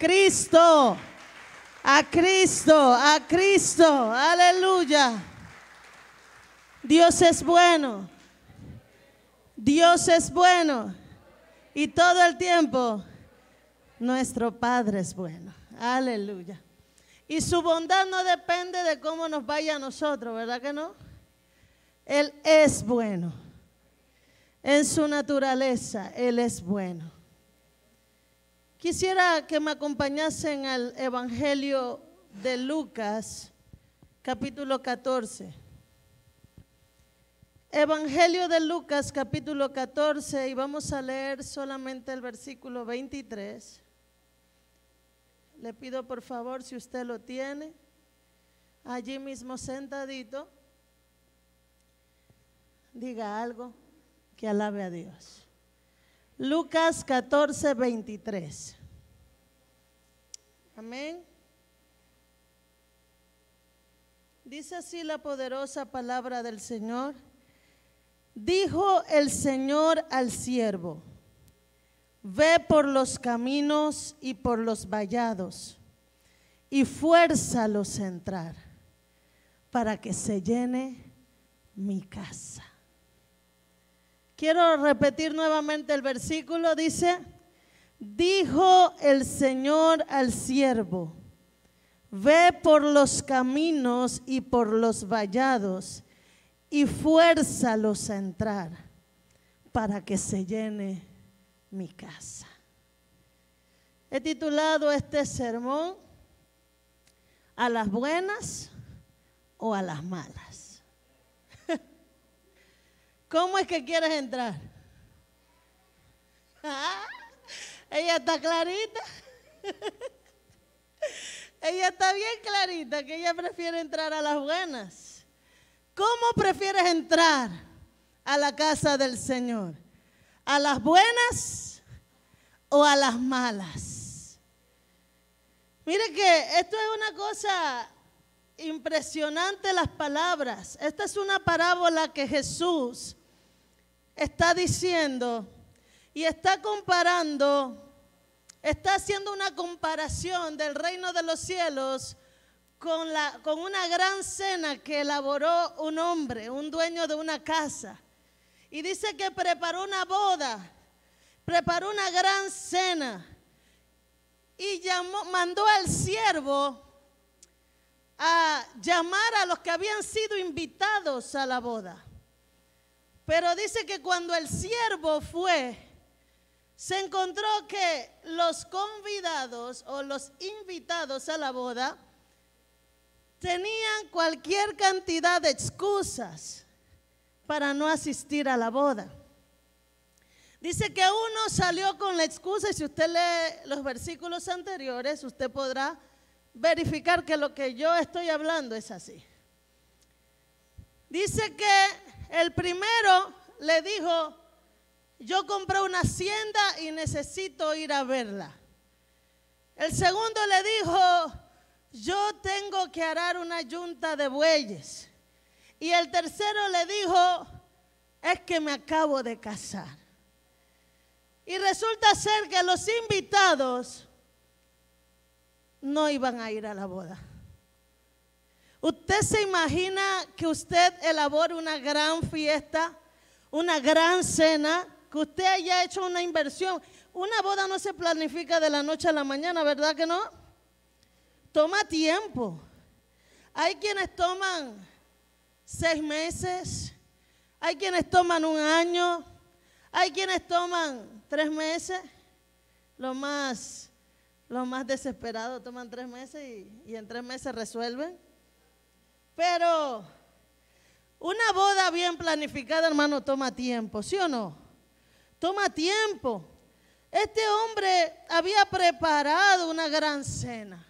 Cristo, a Cristo, a Cristo, aleluya. Dios es bueno, Dios es bueno y todo el tiempo nuestro Padre es bueno, aleluya. Y su bondad no depende de cómo nos vaya a nosotros, ¿verdad que no? Él es bueno, en su naturaleza Él es bueno. Quisiera que me acompañasen al Evangelio de Lucas, capítulo 14. Evangelio de Lucas, capítulo 14, y vamos a leer solamente el versículo 23. Le pido por favor, si usted lo tiene, allí mismo sentadito, diga algo que alabe a Dios. Lucas 14, 23. Amén. Dice así la poderosa palabra del Señor. Dijo el Señor al siervo: ve por los caminos y por los vallados y fuérzalos a entrar, para que se llene mi casa. Quiero repetir nuevamente el versículo, dice: dijo el Señor al siervo: ve por los caminos y por los vallados y fuérzalos a entrar, para que se llene mi casa. He titulado este sermón: ¿a las buenas o a las malas? ¿Cómo es que quieres entrar? Ella está clarita. Ella está bien clarita que ella prefiere entrar a las buenas. ¿Cómo prefieres entrar a la casa del Señor? ¿A las buenas o a las malas? Mire que esto es una cosa impresionante, las palabras. Esta es una parábola que Jesús está diciendo y está comparando, está haciendo una comparación del reino de los cielos con una gran cena que elaboró un hombre, un dueño de una casa. Y dice que preparó una boda, preparó una gran cena y mandó al siervo a llamar a los que habían sido invitados a la boda. Pero dice que cuando el siervo fue, se encontró que los convidados o los invitados a la boda tenían cualquier cantidad de excusas para no asistir a la boda. Dice que uno salió con la excusa, y si usted lee los versículos anteriores, usted podrá verificar que lo que yo estoy hablando es así. Dice que el primero le dijo: yo compré una hacienda y necesito ir a verla. El segundo le dijo: yo tengo que arar una yunta de bueyes. Y el tercero le dijo: es que me acabo de casar. Y resulta ser que los invitados no iban a ir a la boda. ¿Usted se imagina que usted elabore una gran fiesta, una gran cena, que usted haya hecho una inversión? Una boda no se planifica de la noche a la mañana, ¿verdad que no? Toma tiempo. Hay quienes toman 6 meses, hay quienes toman 1 año, hay quienes toman 3 meses, lo más desesperado toman 3 meses y en 3 meses resuelven. Pero una boda bien planificada, hermano, toma tiempo, ¿sí o no? Toma tiempo. Este hombre había preparado una gran cena,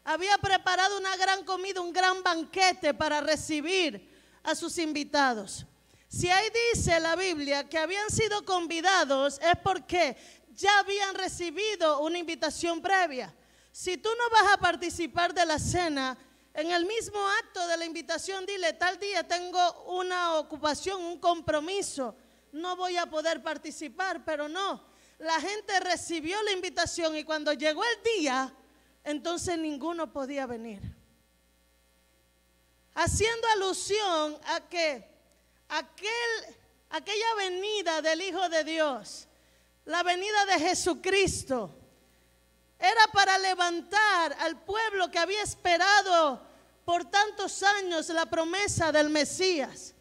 había preparado una gran comida, un gran banquete para recibir a sus invitados. Si ahí dice la Biblia que habían sido convidados, es porque ya habían recibido una invitación previa. Si tú no vas a participar de la cena, en el mismo acto de la invitación dile: tal día tengo una ocupación, un compromiso, no voy a poder participar. Pero no, la gente recibió la invitación y cuando llegó el día, entonces ninguno podía venir. Haciendo alusión a que aquella venida del Hijo de Dios, la venida de Jesucristo, era para levantar al pueblo que había esperado por tantos años la promesa del Mesías.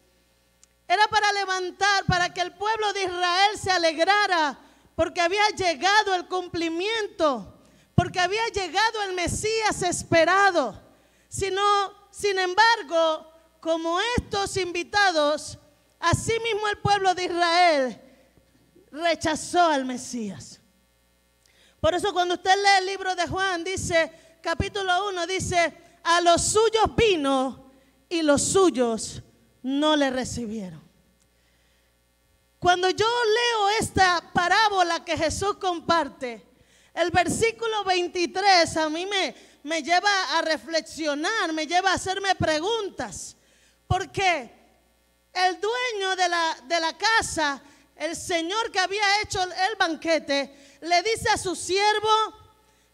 Era para levantar, para que el pueblo de Israel se alegrara, porque había llegado el cumplimiento, porque había llegado el Mesías esperado. Sin embargo, como estos invitados, asimismo el pueblo de Israel rechazó al Mesías. Por eso cuando usted lee el libro de Juan, dice, capítulo 1, dice, a los suyos vino y los suyos no le recibieron. Cuando yo leo esta parábola que Jesús comparte, el versículo 23 a mí me lleva a reflexionar, me lleva a hacerme preguntas. Porque el dueño de la casa, el señor que había hecho el banquete, le dice a su siervo,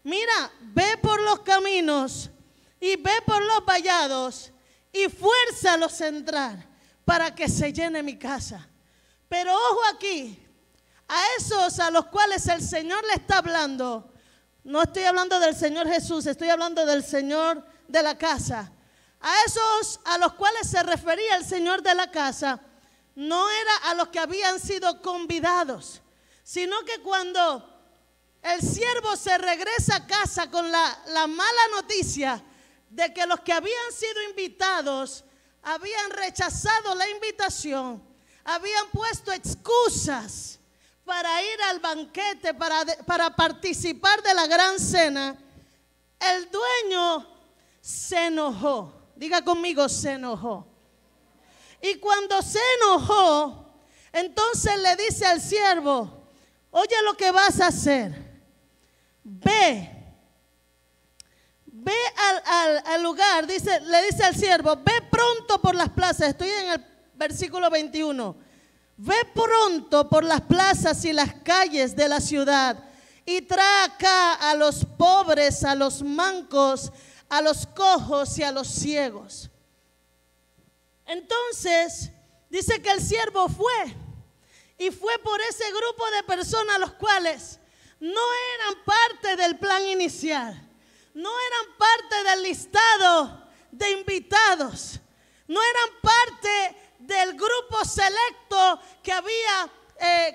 mira, ve por los caminos y ve por los vallados y fuérzalos a entrar para que se llene mi casa. Pero ojo aquí, a esos a los cuales el Señor le está hablando, no estoy hablando del Señor Jesús, estoy hablando del Señor de la casa. A esos a los cuales se refería el Señor de la casa, no era a los que habían sido convidados, sino que cuando el siervo se regresa a casa con la mala noticia de que los que habían sido invitados habían rechazado la invitación, habían puesto excusas para ir al banquete, para participar de la gran cena, el dueño se enojó. Diga conmigo, se enojó. Y cuando se enojó, entonces le dice al siervo, oye lo que vas a hacer. Ve al lugar, le dice al siervo, ve pronto por las plazas. Estoy en el versículo 21. Ve pronto por las plazas y las calles de la ciudad y trae acá a los pobres, a los mancos, a los cojos y a los ciegos. Entonces dice que el siervo fue y fue por ese grupo de personas los cuales no eran parte del plan inicial, no eran parte del listado de invitados, no eran parte del grupo selecto que había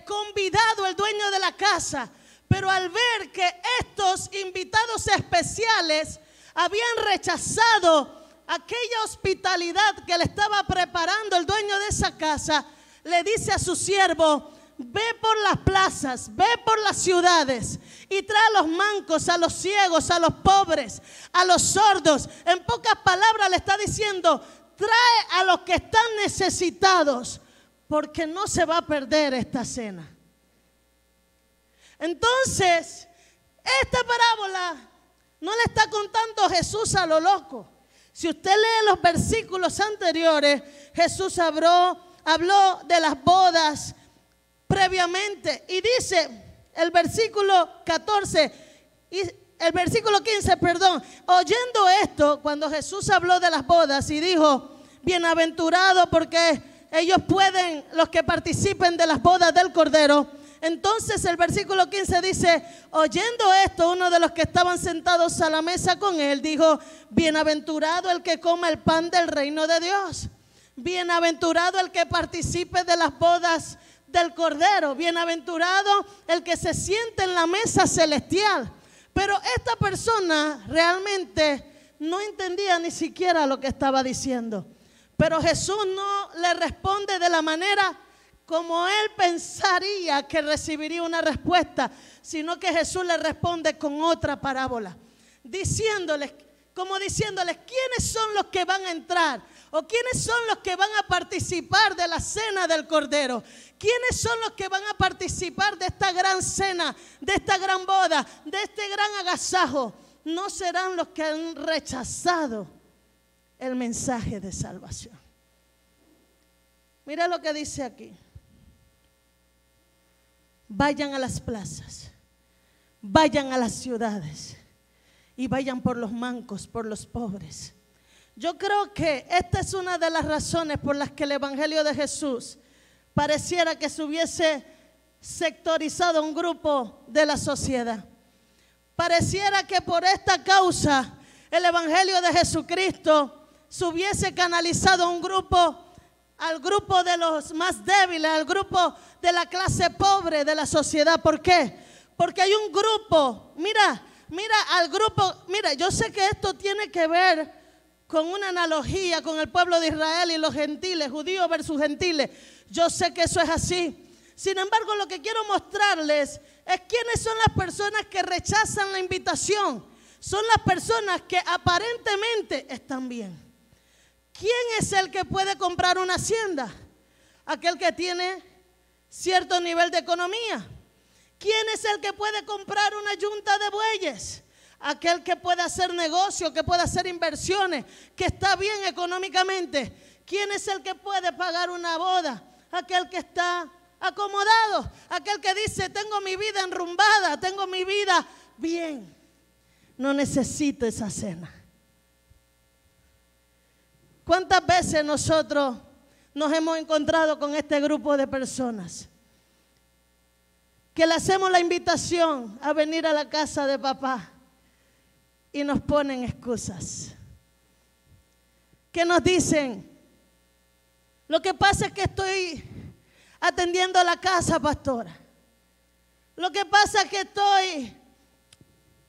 convidado el dueño de la casa. Pero al ver que estos invitados especiales habían rechazado aquella hospitalidad que le estaba preparando el dueño de esa casa, le dice a su siervo, ve por las plazas, ve por las ciudades y trae a los mancos, a los ciegos, a los pobres, a los sordos. En pocas palabras le está diciendo, trae a los que están necesitados, porque no se va a perder esta cena. Entonces, esta parábola no le está contando Jesús a lo loco. Si usted lee los versículos anteriores, Jesús habló de las bodas previamente. Y dice el versículo 14 y el versículo 15, oyendo esto, cuando Jesús habló de las bodas y dijo, bienaventurado porque ellos pueden, los que participen de las bodas del Cordero. Entonces el versículo 15 dice, oyendo esto, uno de los que estaban sentados a la mesa con él dijo, bienaventurado el que coma el pan del reino de Dios. Bienaventurado el que participe de las bodas del Cordero. Bienaventurado el que se siente en la mesa celestial. Pero esta persona realmente no entendía ni siquiera lo que estaba diciendo. Pero Jesús no le responde de la manera como él pensaría que recibiría una respuesta, sino que Jesús le responde con otra parábola, diciéndoles, ¿quiénes son los que van a entrar? ¿O quiénes son los que van a participar de la cena del Cordero? ¿Quiénes son los que van a participar de esta gran cena, de esta gran boda, de este gran agasajo? No serán los que han rechazado el mensaje de salvación. Mira lo que dice aquí. vayan a las plazas, vayan a las ciudades y vayan por los mancos, por los pobres. Yo creo que esta es una de las razones por las que el Evangelio de Jesús pareciera que se hubiese sectorizado un grupo de la sociedad. Pareciera que por esta causa el Evangelio de Jesucristo se hubiese canalizado a un grupo, al grupo de los más débiles, al grupo de la clase pobre de la sociedad. ¿Por qué? Porque hay un grupo, mira al grupo, yo sé que esto tiene que ver con una analogía con el pueblo de Israel y los gentiles, judíos versus gentiles. Yo sé que eso es así. Sin embargo, lo que quiero mostrarles es quiénes son las personas que rechazan la invitación. Son las personas que aparentemente están bien. ¿Quién es el que puede comprar una hacienda? Aquel que tiene cierto nivel de economía. ¿Quién es el que puede comprar una yunta de bueyes? Aquel que puede hacer negocio, que puede hacer inversiones, que está bien económicamente. ¿Quién es el que puede pagar una boda? Aquel que está acomodado, aquel que dice: tengo mi vida enrumbada, tengo mi vida bien, no necesito esa cena. ¿Cuántas veces nosotros nos hemos encontrado con este grupo de personas que le hacemos la invitación a venir a la casa de papá y nos ponen excusas? Que nos dicen: lo que pasa es que estoy atendiendo la casa, pastora. Lo que pasa es que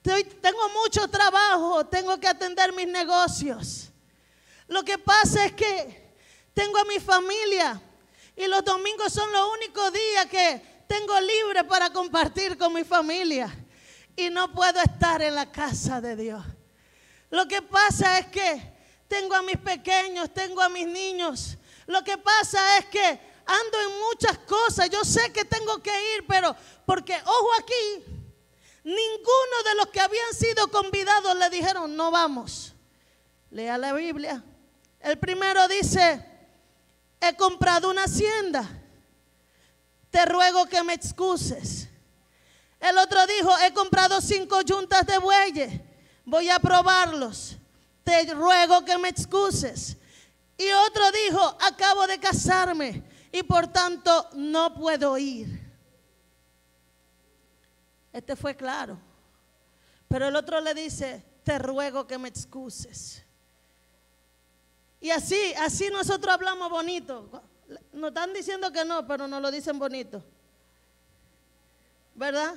tengo mucho trabajo, tengo que atender mis negocios. Lo que pasa es que tengo a mi familia y los domingos son los únicos días que tengo libre para compartir con mi familia y no puedo estar en la casa de Dios. Lo que pasa es que tengo a mis pequeños, tengo a mis niños. Lo que pasa es que ando en muchas cosas. Yo sé que tengo que ir, pero porque, ojo aquí, ninguno de los que habían sido convidados le dijeron: no vamos. Lea la Biblia. El primero dice: he comprado una hacienda, te ruego que me excuses. El otro dijo: he comprado 5 yuntas de bueyes, voy a probarlos, te ruego que me excuses. Y otro dijo: acabo de casarme y por tanto no puedo ir. Este fue claro. Pero el otro le dice: te ruego que me excuses. Y así nosotros hablamos bonito. Nos están diciendo que no, pero nos lo dicen bonito, ¿verdad?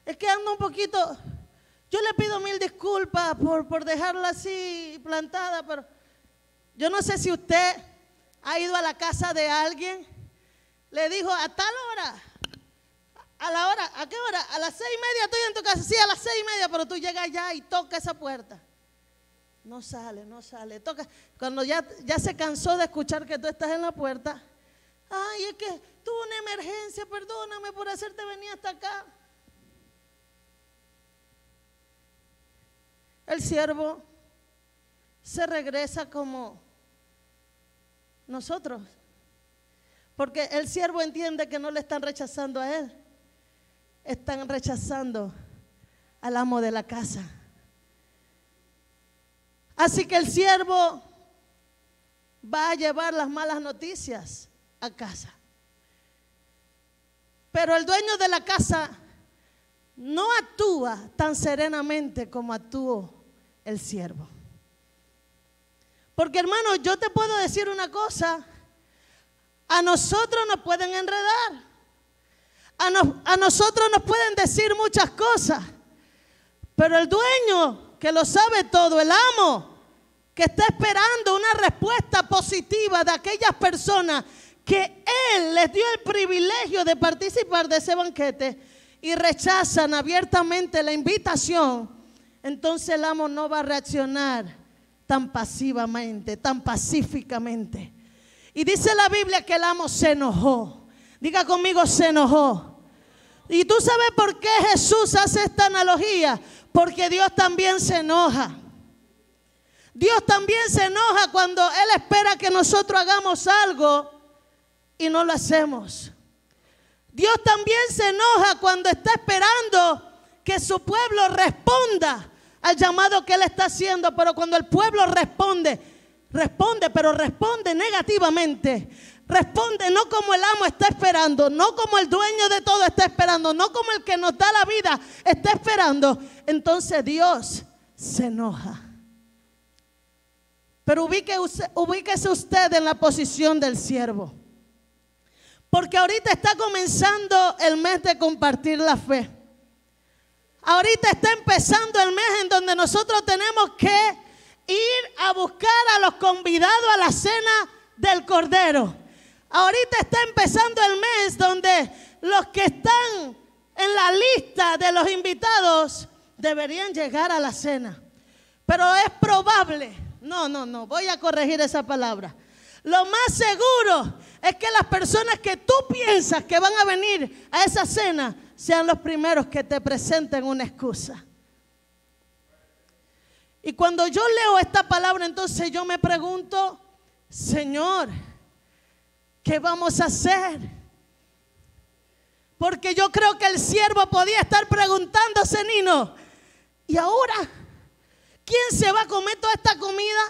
Es que ando un poquito. Yo le pido 1000 disculpas por dejarla así plantada, pero yo no sé si usted ha ido a la casa de alguien, le dijo: a tal hora, a la hora, ¿a qué hora? A las 6:30 estoy en tu casa. Sí, a las 6:30, pero tú llegas allá y toca esa puerta. No sale, toca. Cuando ya se cansó de escuchar que tú estás en la puerta: ay, es que tuve una emergencia, perdóname por hacerte venir hasta acá. El siervo se regresa como nosotros, porque el siervo entiende que no le están rechazando a él, están rechazando al amo de la casa. Así que el siervo va a llevar las malas noticias a casa. Pero el dueño de la casa no actúa tan serenamente como actuó el siervo. Porque, hermano, yo te puedo decir una cosa: a nosotros nos pueden enredar, a nosotros nos pueden decir muchas cosas, pero el dueño que lo sabe todo, el amo que está esperando una respuesta positiva de aquellas personas que él les dio el privilegio de participar de ese banquete y rechazan abiertamente la invitación, entonces el amo no va a reaccionar tan pasivamente, tan pacíficamente. Y dice la Biblia que el amo se enojó. Diga conmigo: se enojó. ¿Y tú sabes por qué Jesús hace esta analogía? Porque Dios también se enoja. Dios también se enoja cuando Él espera que nosotros hagamos algo y no lo hacemos. Dios también se enoja cuando está esperando que su pueblo responda al llamado que Él está haciendo. Pero cuando el pueblo responde, pero responde negativamente. Responde no como el amo está esperando, no como el dueño de todo está esperando, no como el que nos da la vida está esperando. Entonces Dios se enoja. Pero ubíquese usted en la posición del siervo. Porque ahorita está comenzando el mes de compartir la fe. Ahorita está empezando el mes en donde nosotros tenemos que ir a buscar a los convidados a la cena del Cordero. Ahorita está empezando el mes donde los que están en la lista de los invitados deberían llegar a la cena. Pero es probable, no, voy a corregir esa palabra. Lo más seguro es que las personas que tú piensas que van a venir a esa cena sean los primeros que te presenten una excusa. Y cuando yo leo esta palabra, entonces yo me pregunto, Señor, ¿qué vamos a hacer? Porque yo creo que el siervo podía estar preguntándose, Nino, ¿y ahora quién se va a comer toda esta comida?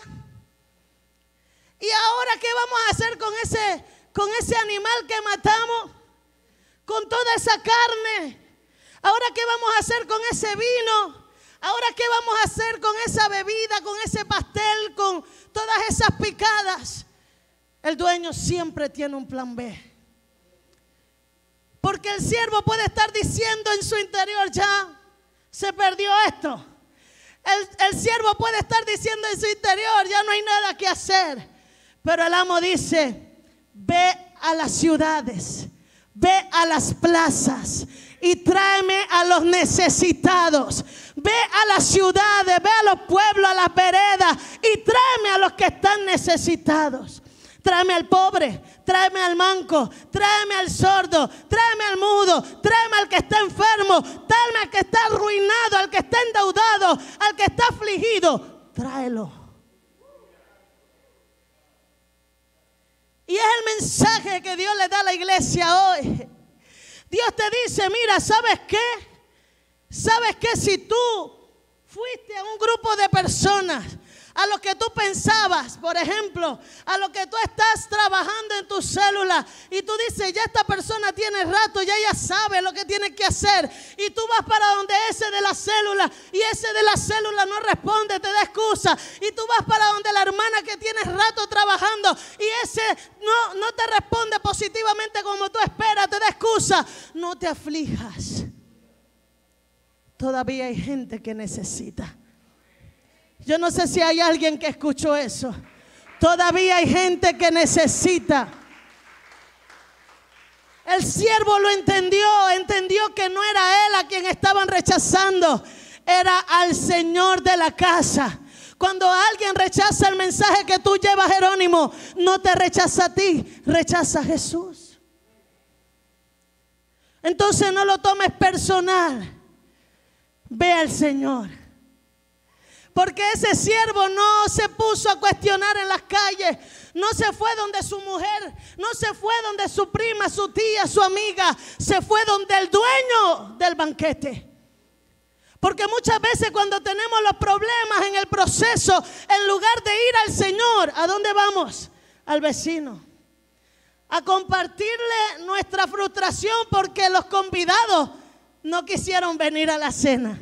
¿Y ahora qué vamos a hacer con ese animal que matamos? Con toda esa carne. ¿Ahora qué vamos a hacer con ese vino? ¿Ahora qué vamos a hacer con esa bebida, con ese pastel, con todas esas picadas? El dueño siempre tiene un plan B. Porque el siervo puede estar diciendo en su interior, ya se perdió esto. El siervo puede estar diciendo en su interior, ya no hay nada que hacer. Pero el amo dice, ve a las ciudades, ve a las plazas y tráeme a los necesitados. Ve a las ciudades, ve a los pueblos, a las veredas y tráeme a los que están necesitados. Tráeme al pobre, tráeme al manco, tráeme al sordo, tráeme al mudo, tráeme al que está enfermo, tráeme al que está arruinado, al que está endeudado, al que está afligido. Tráelo. Y es el mensaje que Dios le da a la iglesia hoy. Dios te dice, mira, ¿sabes qué? ¿Sabes qué? Si tú fuiste a un grupo de personas a lo que tú pensabas, por ejemplo, a lo que tú estás trabajando en tu célula y tú dices, ya esta persona tiene rato, ya ella sabe lo que tiene que hacer, y tú vas para donde ese de la célula y ese de la célula no responde, te da excusa, y tú vas para donde la hermana que tienes rato trabajando y ese no te responde positivamente como tú esperas, te da excusa. No te aflijas, todavía hay gente que necesita. Yo no sé si hay alguien que escuchó eso. Todavía hay gente que necesita. El siervo lo entendió que no era él a quien estaban rechazando, era al Señor de la casa. Cuando alguien rechaza el mensaje que tú llevas, Jerónimo, no te rechaza a ti, rechaza a Jesús. Entonces no lo tomes personal. Ve al Señor. Porque ese siervo no se puso a cuestionar en las calles, no se fue donde su mujer, no se fue donde su prima, su tía, su amiga, se fue donde el dueño del banquete. Porque muchas veces cuando tenemos los problemas en el proceso, en lugar de ir al Señor, ¿a dónde vamos? Al vecino. A compartirle nuestra frustración porque los convidados no quisieron venir a la cena.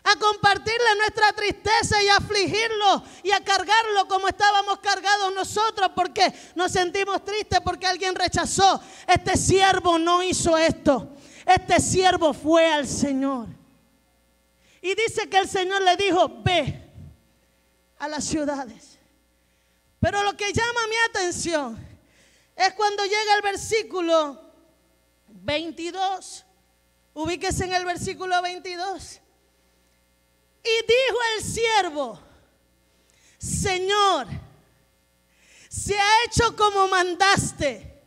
A compartirle nuestra tristeza y a afligirlo y a cargarlo como estábamos cargados nosotros porque nos sentimos tristes porque alguien rechazó. Este siervo no hizo esto. Este siervo fue al Señor. Y dice que el Señor le dijo, ve a las ciudades. Pero lo que llama mi atención es cuando llega el versículo 22. Ubíquese en el versículo 22. Y dijo el siervo, Señor, se ha hecho como mandaste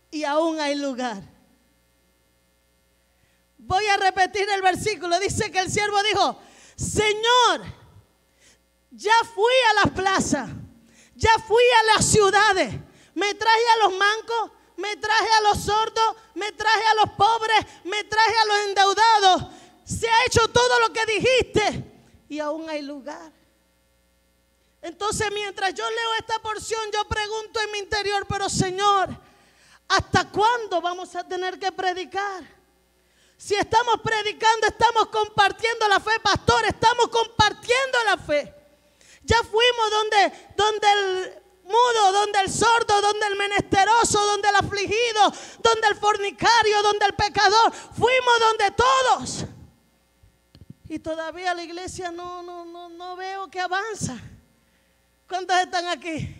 y aún hay lugar. Voy a repetir el versículo. Dice que el siervo dijo, Señor, ya fui a las plazas, ya fui a las ciudades, me traje a los mancos, me traje a los sordos, me traje a los pobres, me traje a los endeudados. Se ha hecho todo lo que dijiste y aún hay lugar. Entonces, mientras yo leo esta porción, yo pregunto en mi interior, pero Señor, ¿hasta cuándo vamos a tener que predicar? Si estamos predicando, estamos compartiendo la fe, pastor, estamos compartiendo la fe. Ya fuimos donde el mudo, donde el sordo, donde el menesteroso, donde el afligido, donde el fornicario, donde el pecador. Fuimos donde todos. Y todavía la iglesia no veo que avanza. ¿Cuántos están aquí?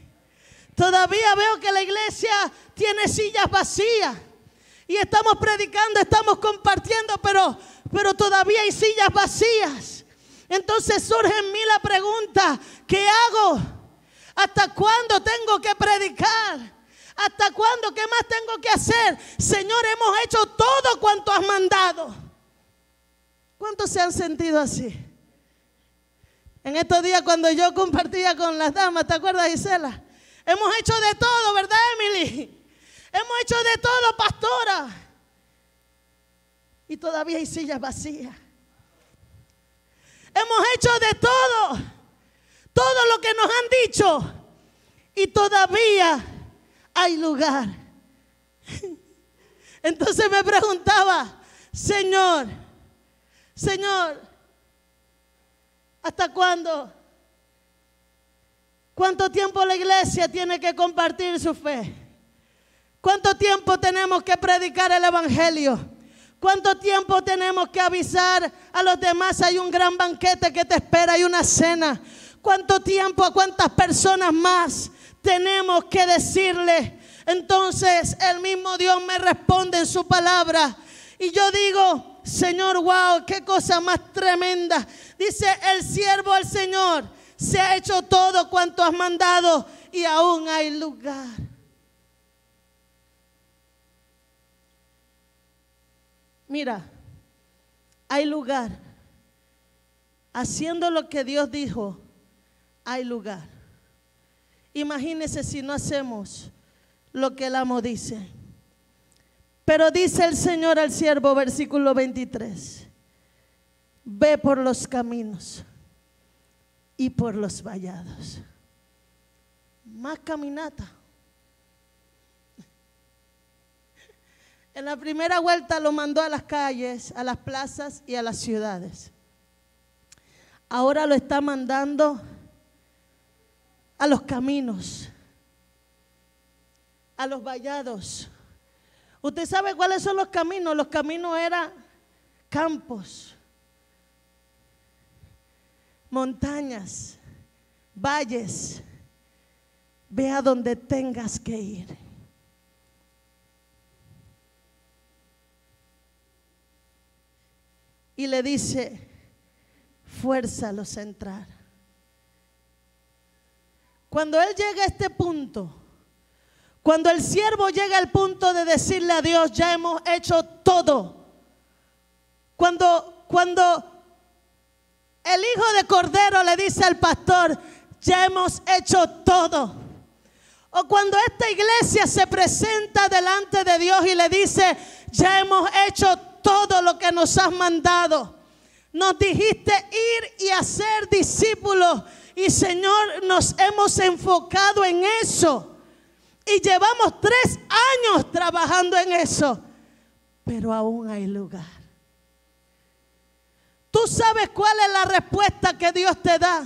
Todavía veo que la iglesia tiene sillas vacías. Y estamos predicando, estamos compartiendo, pero todavía hay sillas vacías. Entonces surge en mí la pregunta, ¿qué hago? ¿Hasta cuándo tengo que predicar? ¿Hasta cuándo? ¿Qué más tengo que hacer? Señor, hemos hecho todo cuanto has mandado. ¿Cuántos se han sentido así? En estos días cuando yo compartía con las damas, ¿te acuerdas, Gisela? Hemos hecho de todo, ¿verdad, Emily? Hemos hecho de todo, pastora. Y todavía hay sillas vacías. Hemos hecho de todo lo que nos han dicho. Y todavía hay lugar. Entonces me preguntaba, Señor, ¿hasta cuándo? ¿Cuánto tiempo la iglesia tiene que compartir su fe? ¿Cuánto tiempo tenemos que predicar el evangelio? ¿Cuánto tiempo tenemos que avisar a los demás? Hay un gran banquete que te espera, hay una cena. ¿Cuánto tiempo, a cuántas personas más tenemos que decirle? Entonces el mismo Dios me responde en su palabra. Y yo digo, Señor, wow, qué cosa más tremenda. Dice, el siervo del Señor se ha hecho todo cuanto has mandado y aún hay lugar. Mira, hay lugar. Haciendo lo que Dios dijo, hay lugar. Imagínese si no hacemos lo que el amo dice. Pero dice el Señor al siervo, versículo 23, ve por los caminos y por los vallados. Más caminata. En la primera vuelta lo mandó a las calles, a las plazas y a las ciudades. Ahora lo está mandando a los caminos, a los vallados. ¿Usted sabe cuáles son los caminos? Los caminos eran campos, montañas, valles. Ve a donde tengas que ir. Y le dice, fuérzalos a entrar. Cuando él llega a este punto, cuando el siervo llega al punto de decirle a Dios, ya hemos hecho todo. Cuando el hijo de Cordero le dice al pastor, ya hemos hecho todo. O cuando esta iglesia se presenta delante de Dios y le dice, ya hemos hecho todo lo que nos has mandado. Nos dijiste ir y hacer discípulos. Y Señor, nos hemos enfocado en eso. Y llevamos 3 años trabajando en eso. Pero aún hay lugar. ¿Tú sabes cuál es la respuesta que Dios te da?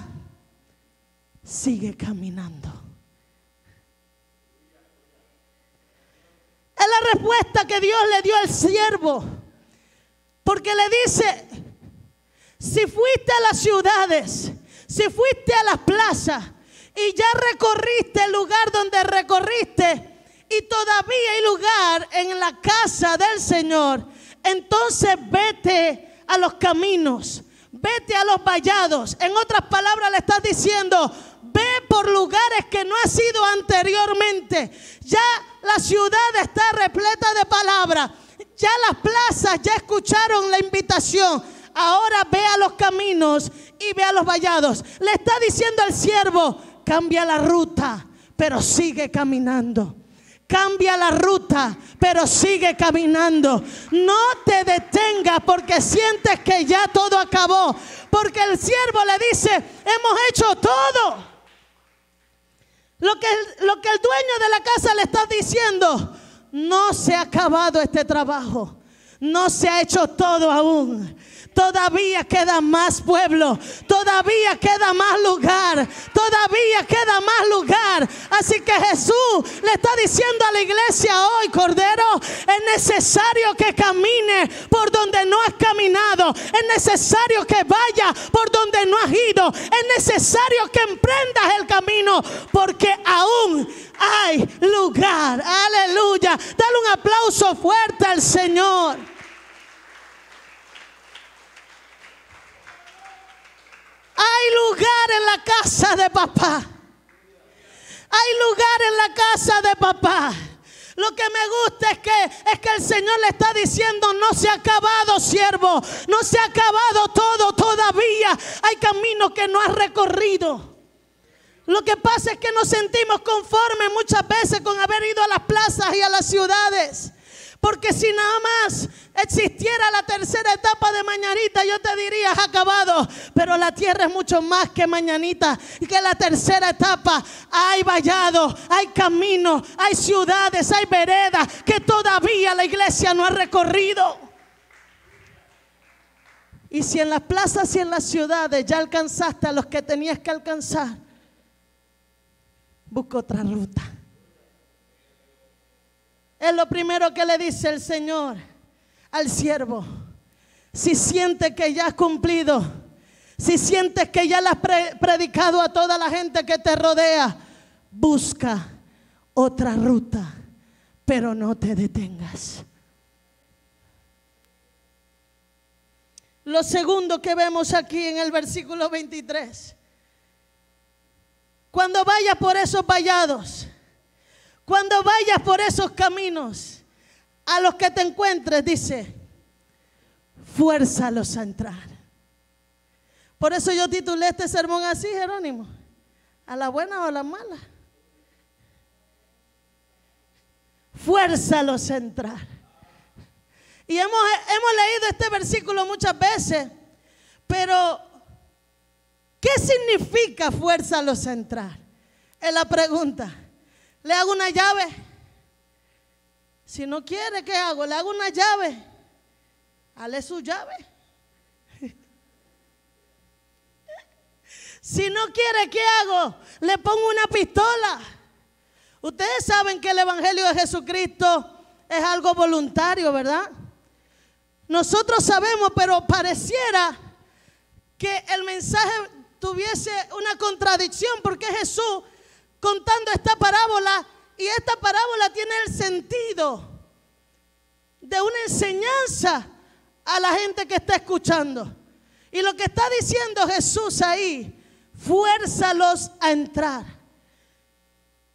Sigue caminando. Es la respuesta que Dios le dio al siervo. Porque le dice, si fuiste a las ciudades, si fuiste a las plazas y ya recorriste el lugar donde recorriste y todavía hay lugar en la casa del Señor, entonces vete a los caminos, vete a los vallados. En otras palabras le estás diciendo, ve por lugares que no has ido anteriormente. Ya la ciudad está repleta de palabras. Ya las plazas ya escucharon la invitación. Ahora ve a los caminos y ve a los vallados. Le está diciendo al siervo, cambia la ruta, pero sigue caminando. Cambia la ruta, pero sigue caminando. No te detengas porque sientes que ya todo acabó. Porque el siervo le dice, hemos hecho todo. Lo que el dueño de la casa le está diciendo, no se ha acabado este trabajo. No se ha hecho todo aún. Todavía queda más pueblo, todavía queda más lugar, todavía queda más lugar. Así que Jesús le está diciendo a la iglesia hoy, Cordero, es necesario que camine por donde no has caminado, es necesario que vaya por donde no has ido, es necesario que emprendas el camino, porque aún hay lugar. Aleluya. Dale un aplauso fuerte al Señor. Hay lugar en la casa de papá. Hay lugar en la casa de papá. Lo que me gusta es que el Señor le está diciendo, no se ha acabado, siervo. No se ha acabado todo todavía. Hay caminos que no has recorrido. Lo que pasa es que nos sentimos conformes muchas veces con haber ido a las plazas y a las ciudades. Porque si nada más existiera la tercera etapa de Mañanita, yo te diría, has acabado. Pero la tierra es mucho más que Mañanita. Y que la tercera etapa, hay vallado, hay caminos, hay ciudades, hay veredas que todavía la iglesia no ha recorrido. Y si en las plazas y en las ciudades ya alcanzaste a los que tenías que alcanzar, busca otra ruta. Es lo primero que le dice el Señor al siervo. Si sientes que ya has cumplido, si sientes que ya le has predicado a toda la gente que te rodea, busca otra ruta, pero no te detengas. Lo segundo que vemos aquí en el versículo 23. Cuando vayas por esos vallados, cuando vayas por esos caminos, a los que te encuentres, dice, fuérzalos a entrar. Por eso yo titulé este sermón así, Jerónimo, a la buena o a la mala. Fuérzalos a entrar. Y hemos leído este versículo muchas veces, pero ¿qué significa fuérzalos a entrar? Es la pregunta. ¿Le hago una llave? Si no quiere, ¿qué hago? ¿Le hago una llave? Hale su llave. Si no quiere, ¿qué hago? Le pongo una pistola. Ustedes saben que el evangelio de Jesucristo es algo voluntario, ¿verdad? Nosotros sabemos, pero pareciera que el mensaje tuviese una contradicción, porque Jesús contando esta parábola, y esta parábola tiene el sentido de una enseñanza a la gente que está escuchando. Y lo que está diciendo Jesús ahí, fuérzalos a entrar.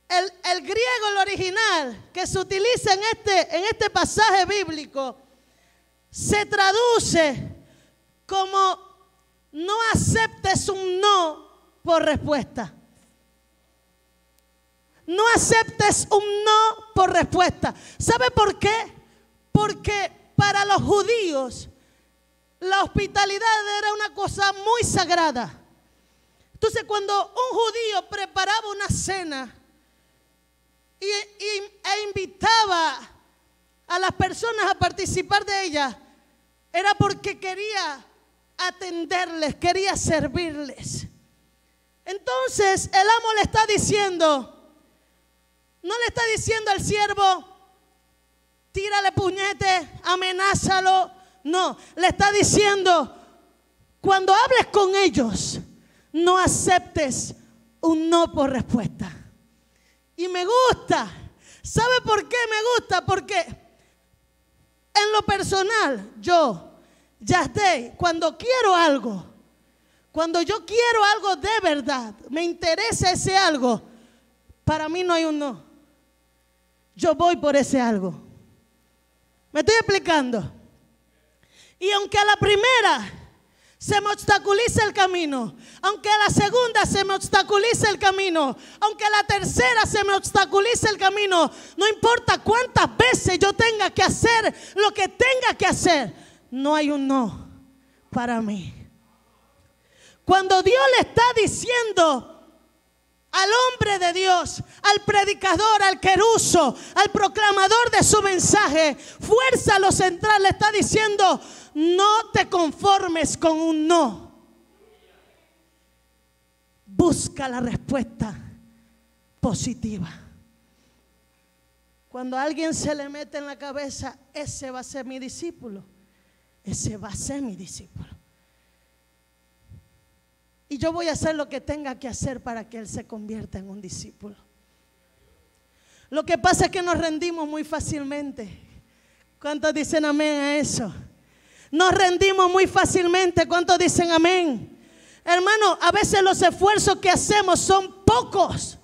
El griego, el original que se utiliza en este pasaje bíblico, se traduce como no aceptes un no por respuesta. No aceptes un no por respuesta. ¿Sabe por qué? Porque para los judíos la hospitalidad era una cosa muy sagrada. Entonces, cuando un judío preparaba una cena e invitaba a las personas a participar de ella, era porque quería atenderles, quería servirles. Entonces el amo le está diciendo, no le está diciendo al siervo, tírale puñete, amenázalo. No, le está diciendo, cuando hables con ellos, no aceptes un no por respuesta. Y me gusta. ¿Sabe por qué me gusta? Porque en lo personal, yo, Yasdey, cuando quiero algo, cuando yo quiero algo de verdad, me interesa ese algo, para mí no hay un no. Yo voy por ese algo. ¿Me estoy explicando? Y aunque a la primera se me obstaculice el camino, aunque a la segunda se me obstaculice el camino, aunque a la tercera se me obstaculice el camino, no importa cuántas veces yo tenga que hacer lo que tenga que hacer, no hay un no para mí. Cuando Dios le está diciendo al hombre de Dios, al predicador, al queruso, al proclamador de su mensaje, fuerza a lo central, le está diciendo: no te conformes con un no. Busca la respuesta positiva. Cuando a alguien se le mete en la cabeza, ese va a ser mi discípulo, ese va a ser mi discípulo, y yo voy a hacer lo que tenga que hacer para que él se convierta en un discípulo. Lo que pasa es que nos rendimos muy fácilmente. ¿Cuántos dicen amén a eso? Nos rendimos muy fácilmente. ¿Cuántos dicen amén? Hermano, a veces los esfuerzos que hacemos son pocos.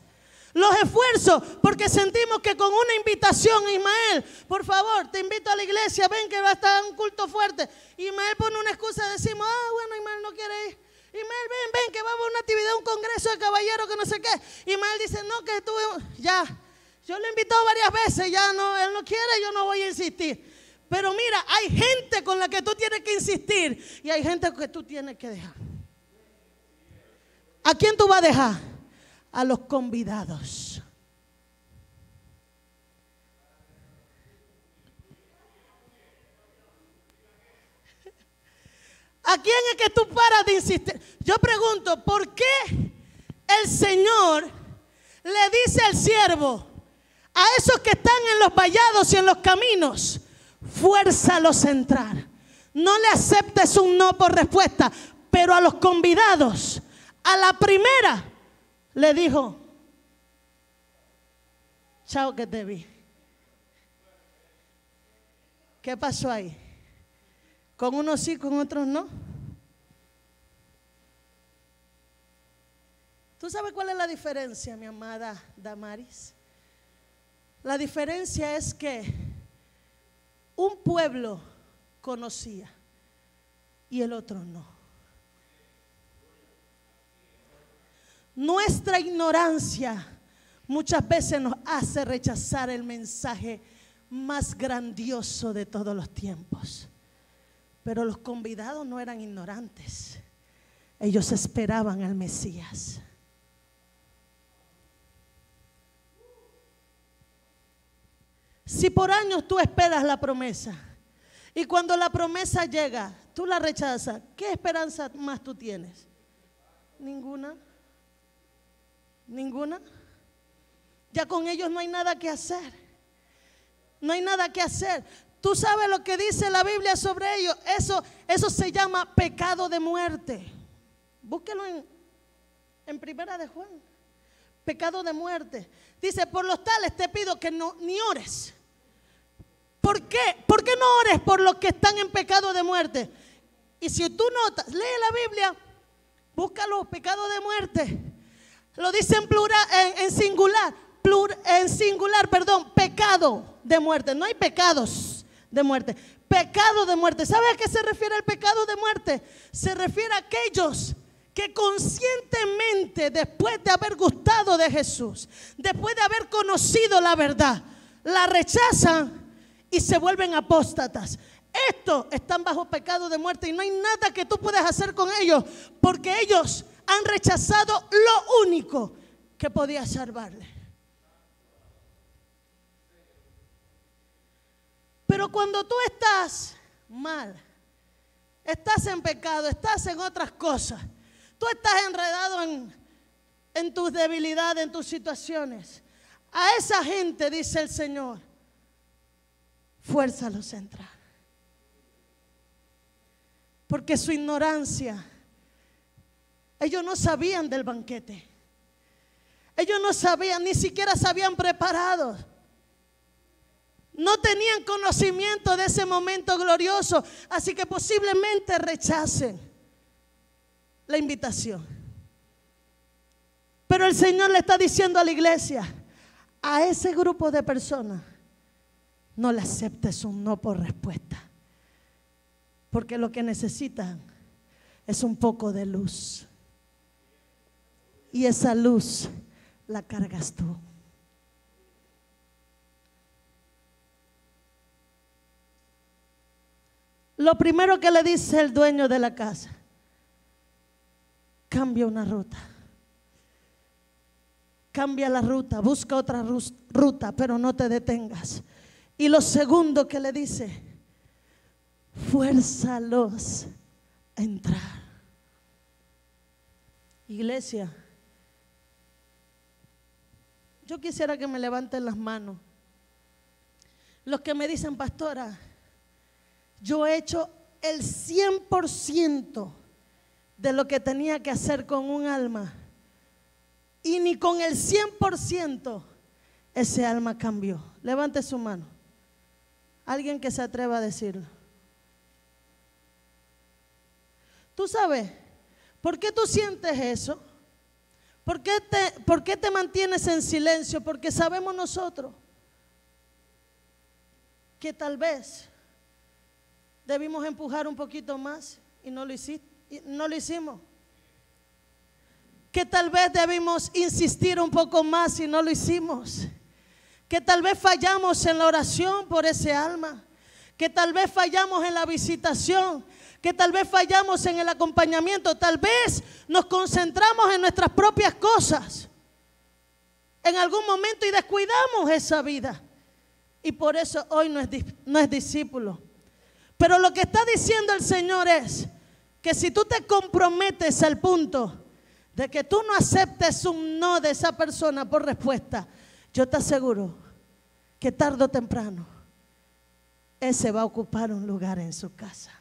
Los esfuerzos, porque sentimos que con una invitación, Ismael, por favor, te invito a la iglesia, ven que va a estar un culto fuerte. Ismael pone una excusa, decimos: bueno, Ismael no quiere ir. Ismael, ven, que va a haber una actividad, un congreso de caballeros, que no sé qué. Ismael dice: no, que tú, ya, yo lo he invitado varias veces, ya no, él no quiere, yo no voy a insistir. Pero mira, hay gente con la que tú tienes que insistir y hay gente que tú tienes que dejar. ¿A quién tú vas a dejar? A los convidados. ¿A quién es que tú paras de insistir? Yo pregunto, ¿por qué el Señor le dice al siervo, a esos que están en los vallados y en los caminos, fuérzalos a entrar? No le aceptes un no por respuesta, pero a los convidados, a la primera, le dijo: chao, que te vi. ¿Qué pasó ahí? Con unos sí, con otros no. ¿Tú sabes cuál es la diferencia, mi amada Damaris? La diferencia es que un pueblo conocía y el otro no. Nuestra ignorancia muchas veces nos hace rechazar el mensaje más grandioso de todos los tiempos. Pero los convidados no eran ignorantes. Ellos esperaban al Mesías. Si por años tú esperas la promesa y cuando la promesa llega, tú la rechazas, ¿qué esperanza más tú tienes? Ninguna. Ninguna. Ya con ellos no hay nada que hacer. No hay nada que hacer. Tú sabes lo que dice la Biblia sobre ellos. Eso se llama pecado de muerte. Búsquelo en Primera de Juan. Pecado de muerte. Dice: por los tales te pido que no, ni ores. ¿Por qué? ¿Por qué no ores por los que están en pecado de muerte? Y si tú notas, lee la Biblia, búscalo, pecado de muerte. Lo dice en plural, en singular, pecado de muerte. No hay pecados de muerte, pecado de muerte. ¿Sabe a qué se refiere el pecado de muerte? Se refiere a aquellos que conscientemente, después de haber gustado de Jesús, después de haber conocido la verdad, la rechazan y se vuelven apóstatas. Estos están bajo pecado de muerte y no hay nada que tú puedas hacer con ellos, porque ellos han rechazado lo único que podía salvarle. Pero cuando tú estás mal, estás en pecado, estás en otras cosas, tú estás enredado en tus debilidades, en tus situaciones, a esa gente, dice el Señor, fuérzalos a entrar. Porque su ignorancia, ellos no sabían del banquete. Ellos no sabían, ni siquiera se habían preparado. No tenían conocimiento de ese momento glorioso. Así que posiblemente rechacen la invitación. Pero el Señor le está diciendo a la iglesia, a ese grupo de personas, no le aceptes un no por respuesta. Porque lo que necesitan es un poco de luz. Y esa luz la cargas tú. Lo primero que le dice el dueño de la casa: cambia una ruta. Cambia la ruta, busca otra ruta, pero no te detengas. Y lo segundo que le dice: fuérzalos a entrar. Iglesia, yo quisiera que me levanten las manos los que me dicen: pastora, yo he hecho el 100% de lo que tenía que hacer con un alma, y ni con el 100% ese alma cambió. Levante su mano. Alguien que se atreva a decirlo. ¿Tú sabes por qué tú sientes eso? ¿Por qué te mantienes en silencio? Porque sabemos nosotros que tal vez debimos empujar un poquito más y no lo hicimos. Que tal vez debimos insistir un poco más y no lo hicimos. Que tal vez fallamos en la oración por ese alma. Que tal vez fallamos en la visitación. Que tal vez fallamos en el acompañamiento. Tal vez nos concentramos en nuestras propias cosas en algún momento y descuidamos esa vida. Y por eso hoy no es discípulo. Pero lo que está diciendo el Señor es que si tú te comprometes al punto de que tú no aceptes un no de esa persona por respuesta, yo te aseguro que tarde o temprano ese va a ocupar un lugar en su casa.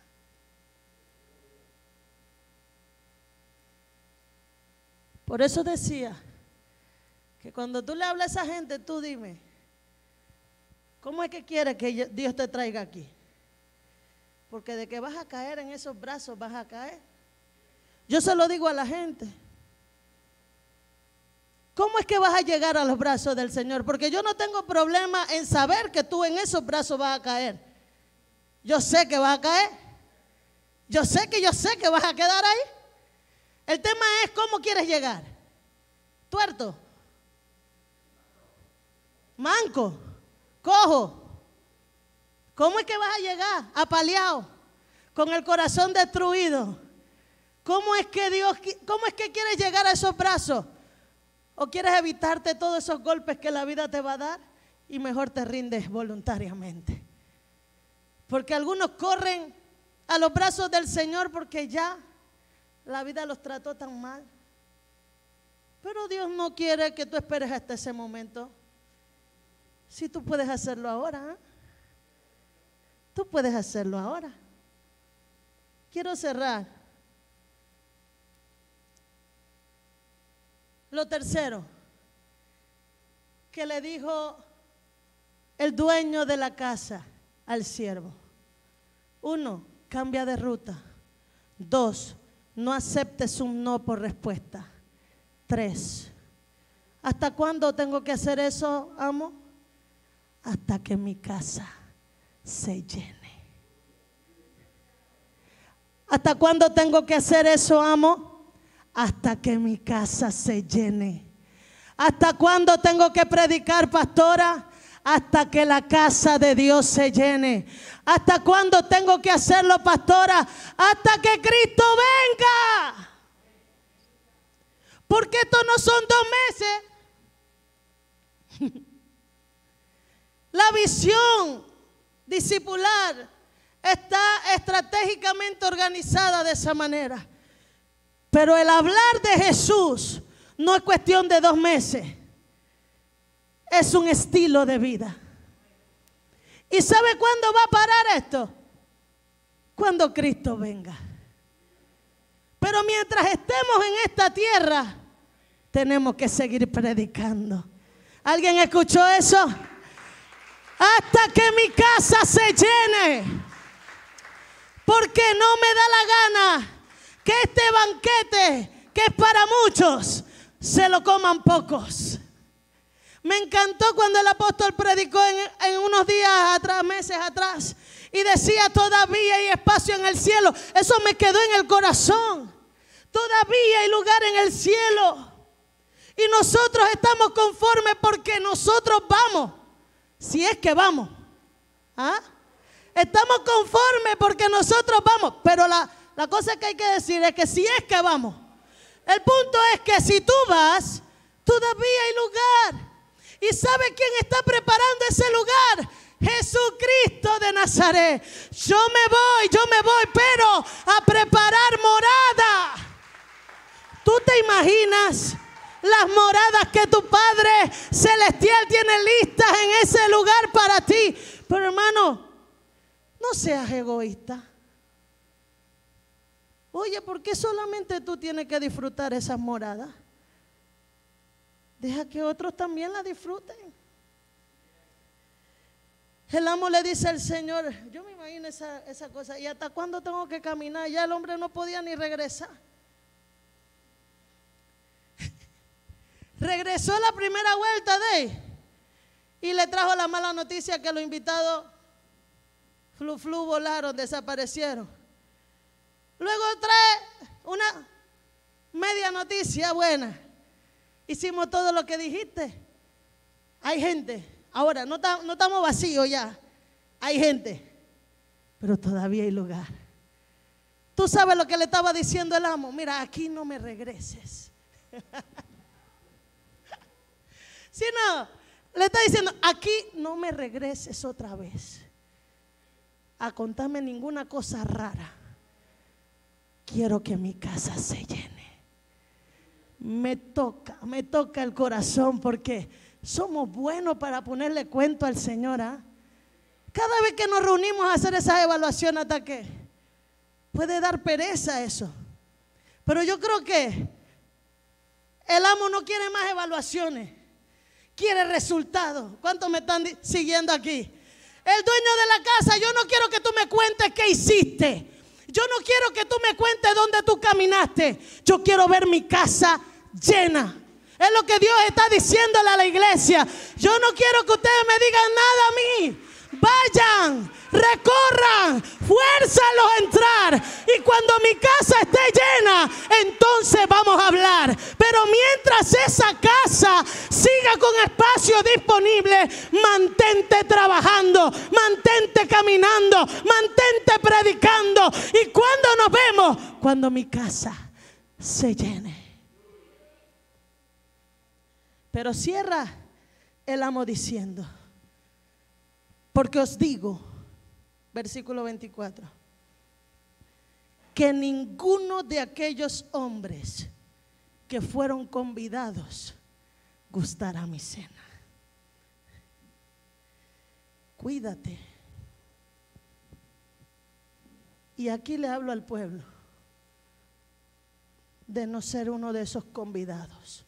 Por eso decía que cuando tú le hablas a esa gente, tú dime: ¿cómo es que quiere que Dios te traiga aquí? Porque de que vas a caer en esos brazos, vas a caer. Yo se lo digo a la gente: ¿cómo es que vas a llegar a los brazos del Señor? Porque yo no tengo problema en saber que tú en esos brazos vas a caer. Yo sé que vas a caer. Yo sé que vas a quedar ahí. El tema es cómo quieres llegar. Tuerto, manco, cojo. ¿Cómo es que vas a llegar? Apaleado, con el corazón destruido. ¿Cómo es que quieres llegar a esos brazos? ¿O quieres evitarte todos esos golpes que la vida te va a dar y mejor te rindes voluntariamente? Porque algunos corren a los brazos del Señor porque ya la vida los trató tan mal. Pero Dios no quiere que tú esperes hasta ese momento. Si tú puedes hacerlo ahora, ¿eh? Tú puedes hacerlo ahora. Quiero cerrar. Lo tercero que le dijo el dueño de la casa al siervo: 1, cambia de ruta. 2, no aceptes un no por respuesta. 3, ¿hasta cuándo tengo que hacer eso, amo? Hasta que mi casa se llene. ¿Hasta cuándo tengo que hacer eso, amo? Hasta que mi casa se llene. ¿Hasta cuándo tengo que predicar, pastora? Hasta que la casa de Dios se llene. ¿Hasta cuándo tengo que hacerlo, pastora? Hasta que Cristo venga. Porque esto no son 2 meses. La visión discipular está estratégicamente organizada de esa manera. Pero el hablar de Jesús no es cuestión de 2 meses. Es un estilo de vida. ¿Y sabe cuándo va a parar esto? Cuando Cristo venga. Pero mientras estemos en esta tierra, tenemos que seguir predicando. ¿Alguien escuchó eso? Hasta que mi casa se llene. Porque no me da la gana que este banquete, que es para muchos, se lo coman pocos. Me encantó cuando el apóstol predicó en unos días atrás, meses atrás, y decía: todavía hay espacio en el cielo. Eso me quedó en el corazón. Todavía hay lugar en el cielo. Y nosotros estamos conformes porque nosotros vamos. Si es que vamos. ¿Ah? Estamos conformes porque nosotros vamos. Pero la cosa que hay que decir es que si es que vamos. El punto es que si tú vas, todavía hay lugar. ¿Y sabe quién está preparando ese lugar? Jesucristo de Nazaret. Yo me voy, pero a preparar morada. ¿Tú te imaginas las moradas que tu Padre Celestial tiene listas en ese lugar para ti? Pero hermano, no seas egoísta. Oye, ¿por qué solamente tú tienes que disfrutar esas moradas? Deja que otros también la disfruten. El amo le dice al Señor, yo me imagino esa cosa, ¿y hasta cuándo tengo que caminar? Ya el hombre no podía ni regresar. Regresó la primera vuelta de él y le trajo la mala noticia que los invitados flu volaron, desaparecieron. Luego trae una media noticia buena. Hicimos todo lo que dijiste. Hay gente. Ahora no estamos vacíos ya. Hay gente. Pero todavía hay lugar. Tú sabes lo que le estaba diciendo el amo. Mira, aquí no me regreses. Si no, le está diciendo, aquí no me regreses otra vez a contarme ninguna cosa rara. Quiero que mi casa se llene. Me toca el corazón porque somos buenos para ponerle cuento al Señor. Cada vez que nos reunimos a hacer esa evaluación, hasta que puede dar pereza eso. Pero yo creo que el amo no quiere más evaluaciones, quiere resultados. ¿Cuántos me están siguiendo aquí? El dueño de la casa, yo no quiero que tú me cuentes qué hiciste. Yo no quiero que tú me cuentes dónde tú caminaste. Yo quiero ver mi casa llena. Es lo que Dios está diciéndole a la iglesia. Yo no quiero que ustedes me digan nada a mí. Vayan, recorran, fuérzalos a entrar. Y cuando mi casa esté llena, entonces vamos a hablar. Pero mientras esa casa siga con espacio disponible, mantente trabajando, mantente caminando, mantente predicando. ¿Y cuando nos vemos? Cuando mi casa se llene. Pero cierra el amo diciendo: porque os digo, versículo 24, que ninguno de aquellos hombres que fueron convidados gustará mi cena. Cuídate. Y aquí le hablo al pueblo de no ser uno de esos convidados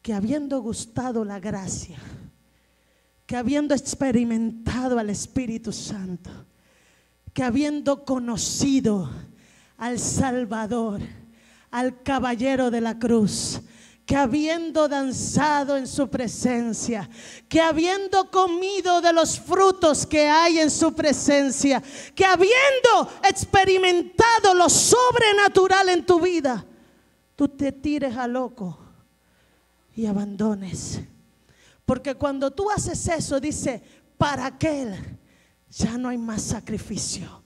que, habiendo gustado la gracia, que habiendo experimentado al Espíritu Santo, que habiendo conocido al Salvador, al caballero de la cruz, que habiendo danzado en su presencia, que habiendo comido de los frutos que hay en su presencia, que habiendo experimentado lo sobrenatural en tu vida, tú te tires a loco y abandones. Porque cuando tú haces eso, dice, para aquel ya no hay más sacrificio,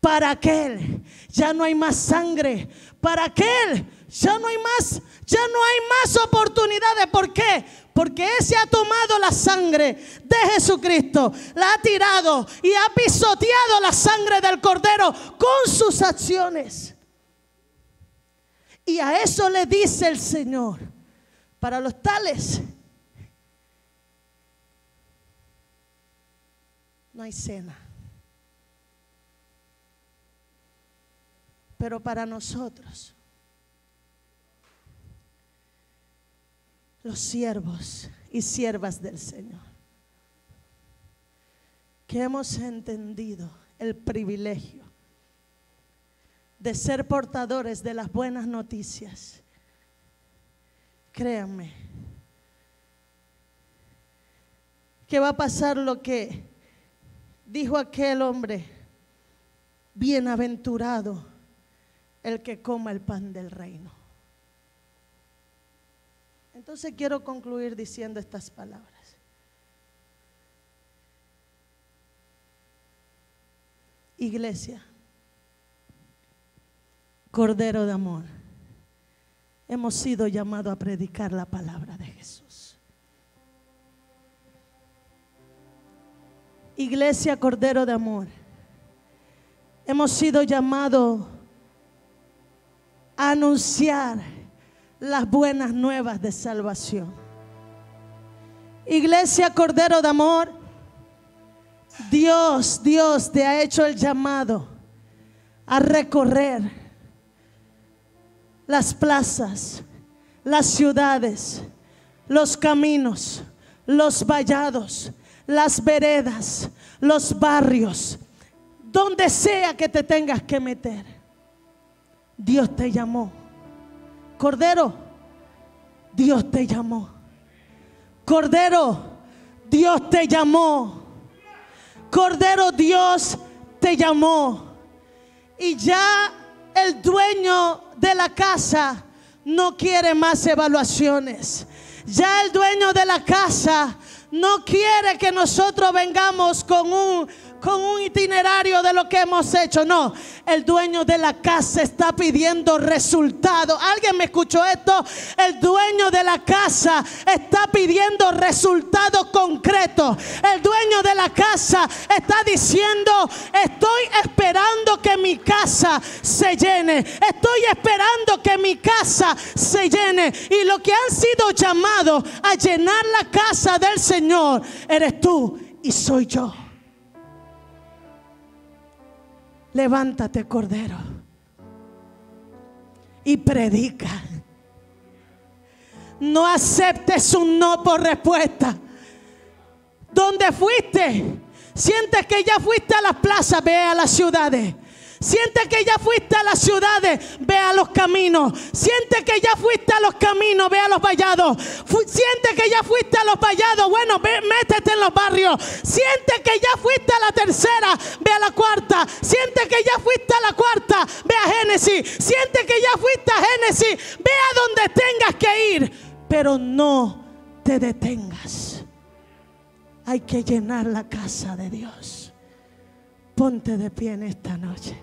para aquel ya no hay más sangre, para aquel ya no hay más oportunidades. ¿Por qué? Porque ese ha tomado la sangre de Jesucristo, la ha tirado y ha pisoteado la sangre del Cordero con sus acciones. Y a eso le dice el Señor: para los tales no hay cena. Pero para nosotros, los siervos y siervas del Señor, que hemos entendido el privilegio de ser portadores de las buenas noticias, créanme que va a pasar lo que dijo aquel hombre: bienaventurado el que coma el pan del reino. Entonces quiero concluir diciendo estas palabras. Iglesia, Cordero de amor, hemos sido llamados a predicar la palabra de Jesús. Iglesia, Cordero de amor, hemos sido llamados a anunciar las buenas nuevas de salvación. Iglesia, Cordero de amor, Dios te ha hecho el llamado a recorrer las plazas, las ciudades, los caminos, los vallados, las veredas, los barrios, donde sea que te tengas que meter. Dios te llamó. Cordero, Dios te llamó. Cordero, Dios te llamó. Cordero, Dios te llamó. Y ya el dueño de la casa no quiere más evaluaciones. Ya el dueño de la casa no quiere que nosotros vengamos con un itinerario de lo que hemos hecho. No, el dueño de la casa está pidiendo resultados. ¿Alguien me escuchó esto? El dueño de la casa está pidiendo resultados concretos. El dueño de la casa está diciendo: estoy esperando que mi casa se llene. Estoy esperando que mi casa se llene. Y lo que han sido llamados a llenar la casa del Señor eres tú y soy yo. Levántate, Cordero, y predica. No aceptes un no por respuesta. ¿Dónde fuiste? Sientes que ya fuiste a las plazas, ve a las ciudades. Sientes que ya fuiste a las ciudades, ve a los caminos. Sientes que ya fuiste a los caminos, ve a los vallados. Sientes que ya fuiste a los vallados, bueno, métete en los barrios. Sientes que ya fuiste a la tercera, ve a la cuarta. Sientes que ya fuiste a la cuarta, ve a Génesis. Sientes que ya fuiste a Génesis, ve a donde tengas que ir. Pero no te detengas. Hay que llenar la casa de Dios. Ponte de pie en esta noche.